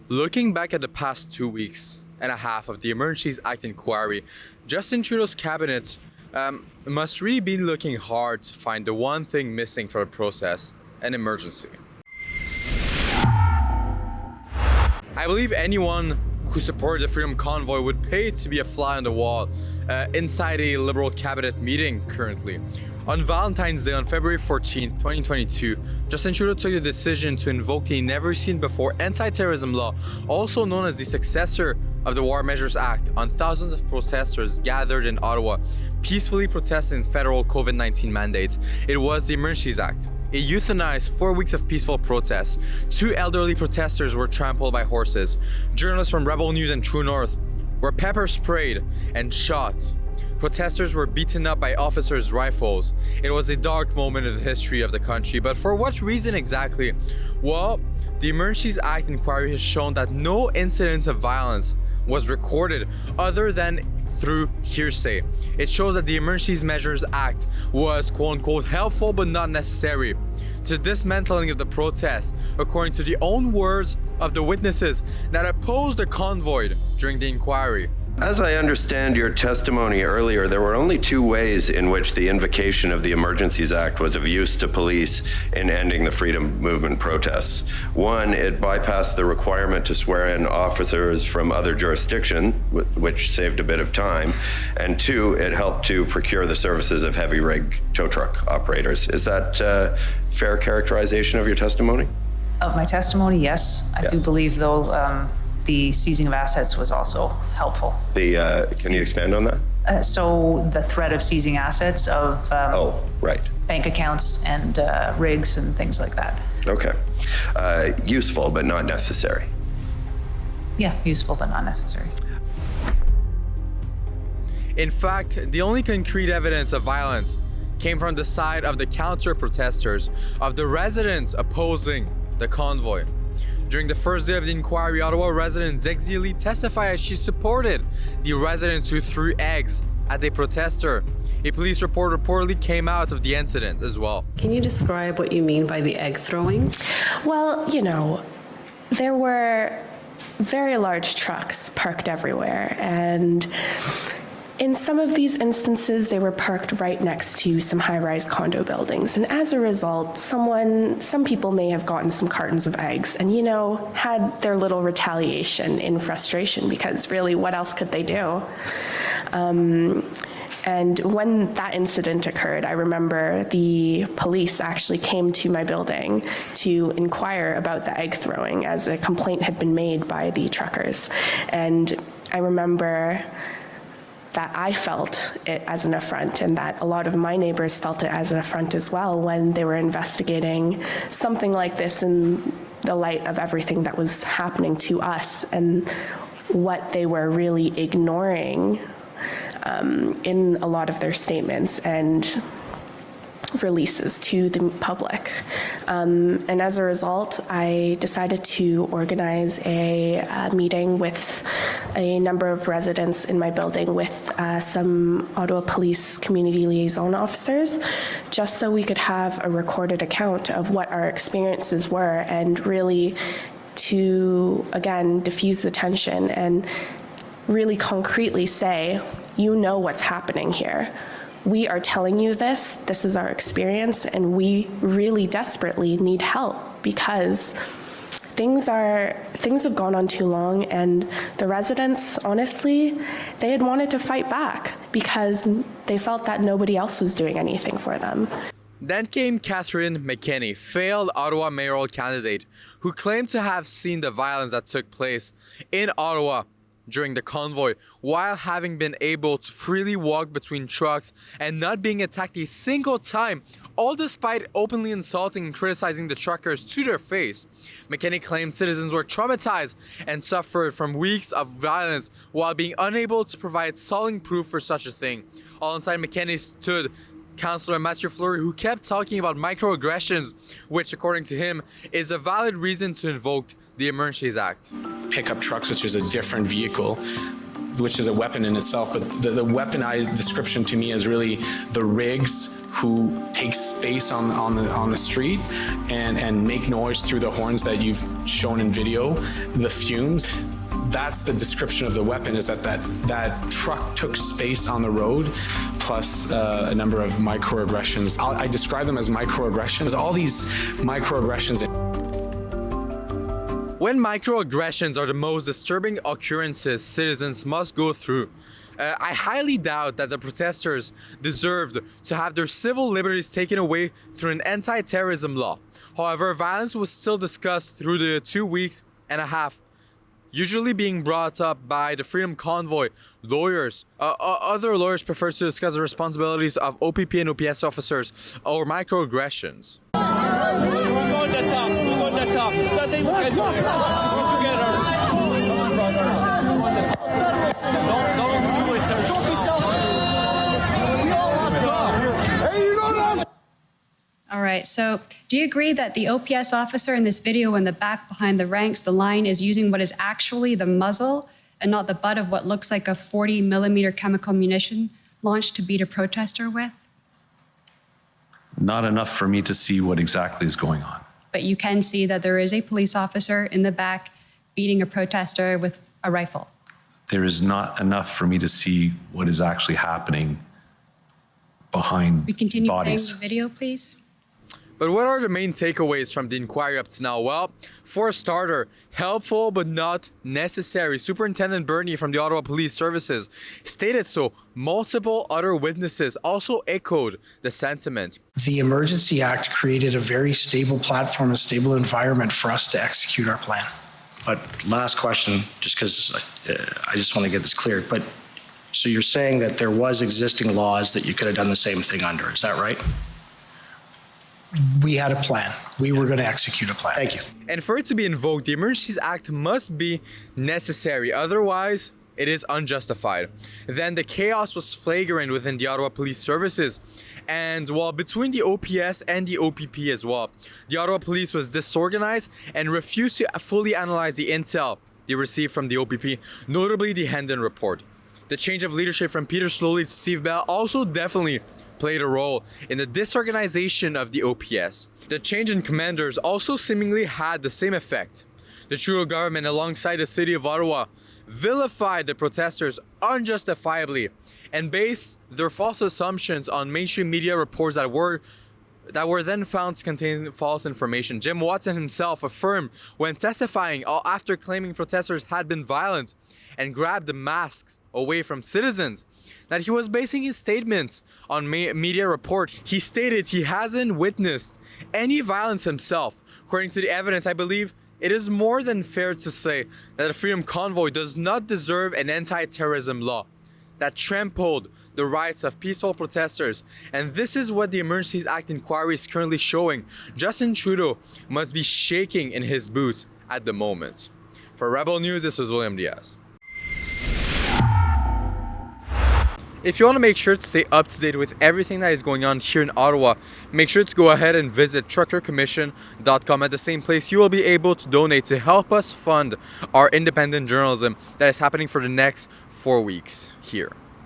Looking back at the past 2 weeks and a half of the Emergencies Act Inquiry, Justin Trudeau's cabinet must really be looking hard to find the one thing missing from the process: an emergency. I believe anyone who supported the Freedom Convoy would pay to be a fly on the wall inside a Liberal cabinet meeting currently. On Valentine's Day, on February 14, 2022, Justin Trudeau took the decision to invoke a never-seen-before anti-terrorism law, also known as the successor of the War Measures Act, on thousands of protesters gathered in Ottawa, peacefully protesting federal COVID-19 mandates. It was the Emergencies Act. It euthanized 4 weeks of peaceful protests. 2 elderly protesters were trampled by horses. Journalists from Rebel News and True North were pepper sprayed and shot. Protesters were beaten up by officers' rifles. It was a dark moment in the history of the country, but for what reason exactly? Well, the Emergencies Act Inquiry has shown that no incident of violence was recorded other than through hearsay. It shows that the Emergencies Measures Act was quote-unquote helpful but not necessary to dismantling of the protest, according to the own words of the witnesses that opposed the convoy during the inquiry. As I understand your testimony earlier, there were only 2 ways in which the invocation of the Emergencies Act was of use to police in ending the Freedom Movement protests. 1, it bypassed the requirement to swear in officers from other jurisdictions, which saved a bit of time. And 2, it helped to procure the services of heavy rig tow truck operators. Is that fair characterization of your testimony? Of my testimony, yes. I do believe, though, the seizing of assets was also helpful. Can you expand on that? So the threat of seizing assets of bank accounts and rigs and things like that. Okay. Useful, but not necessary. Yeah, useful, but not necessary. In fact, the only concrete evidence of violence came from the side of the counter-protesters, of the residents opposing the convoy. During the first day of the inquiry, Ottawa resident Zexi Lee testified as she supported the residents who threw eggs at a protester. A police report reportedly came out of the incident as well. Can you describe what you mean by the egg throwing? Well, there were very large trucks parked everywhere, and in some of these instances, they were parked right next to some high-rise condo buildings. And as a result, some people may have gotten some cartons of eggs and, had their little retaliation in frustration, because really, what else could they do? And when that incident occurred, I remember the police actually came to my building to inquire about the egg throwing, as a complaint had been made by the truckers. And I remember that I felt it as an affront, and that a lot of my neighbors felt it as an affront as well when they were investigating something like this in the light of everything that was happening to us and what they were really ignoring in a lot of their statements and releases to the public. And as a result, I decided to organize a meeting with a number of residents in my building with some Ottawa Police community liaison officers, just so we could have a recorded account of what our experiences were, and really to, again, diffuse the tension and really concretely say, what's happening here. We are telling you this is our experience, and we really desperately need help, because things have gone on too long, and the residents, honestly, they had wanted to fight back because they felt that nobody else was doing anything for them. Then came Catherine McKinney, failed Ottawa mayoral candidate, who claimed to have seen the violence that took place in Ottawa during the convoy, while having been able to freely walk between trucks and not being attacked a single time, all despite openly insulting and criticizing the truckers to their face. McKinney claimed citizens were traumatized and suffered from weeks of violence while being unable to provide solid proof for such a thing. Alongside McKinney stood Councillor Matthew Fleury, who kept talking about microaggressions, which, according to him, is a valid reason to invoke the Emergencies Act. pickup trucks, which is a different vehicle, which is a weapon in itself. But the weaponized description to me is really the rigs who take space on the street and make noise through the horns that you've shown in video, the fumes. That's the description of the weapon, is that truck took space on the road, plus a number of microaggressions. I describe them as microaggressions. All these microaggressions. When microaggressions are the most disturbing occurrences citizens must go through, I highly doubt that the protesters deserved to have their civil liberties taken away through an anti-terrorism law. However, violence was still discussed through the 2.5 weeks, usually being brought up by the Freedom Convoy lawyers. Other lawyers prefer to discuss the responsibilities of OPP and OPS officers or microaggressions. All right, so do you agree that the OPS officer in this video in the back behind the ranks, the line, is using what is actually the muzzle and not the butt of what looks like a 40-millimeter chemical munition launched to beat a protester with? Not enough for me to see what exactly is going on. But you can see that there is a police officer in the back beating a protester with a rifle. There is not enough for me to see what is actually happening behind We continue bodies. playing the video, please. But what are the main takeaways from the inquiry up to now? Well, for a starter, helpful but not necessary. Superintendent Bernier from the Ottawa Police Services stated so. Multiple other witnesses also echoed the sentiment. The Emergency Act created a very stable platform, a stable environment for us to execute our plan. But last question, just because I just want to get this clear. But so you're saying that there was existing laws that you could have done the same thing under, is that right? We had a plan. We were going to execute a plan. Thank you. And for it to be invoked, the Emergencies Act must be necessary. Otherwise, it is unjustified. Then the chaos was flagrant within the Ottawa Police Services. And while between the OPS and the OPP as well, the Ottawa Police was disorganized and refused to fully analyze the intel they received from the OPP, notably the Hendon report. The change of leadership from Peter Slowly to Steve Bell also definitely played a role in the disorganization of the OPS. The change in commanders also seemingly had the same effect. The Trudeau government, alongside the city of Ottawa, vilified the protesters unjustifiably and based their false assumptions on mainstream media reports that were then found to contain false information. Jim Watson himself affirmed when testifying after claiming protesters had been violent and grabbed the masks away from citizens that he was basing his statements on media report. He stated he hasn't witnessed any violence himself. According to the evidence, I believe it is more than fair to say that the Freedom Convoy does not deserve an anti-terrorism law that trampled the rights of peaceful protesters. And this is what the Emergencies Act Inquiry is currently showing. Justin Trudeau must be shaking in his boots at the moment. For Rebel News, this was William Diaz. If you want to make sure to stay up to date with everything that is going on here in Ottawa, make sure to go ahead and visit truckercommission.com. At the same place, you will be able to donate to help us fund our independent journalism that is happening for the next 4 weeks here.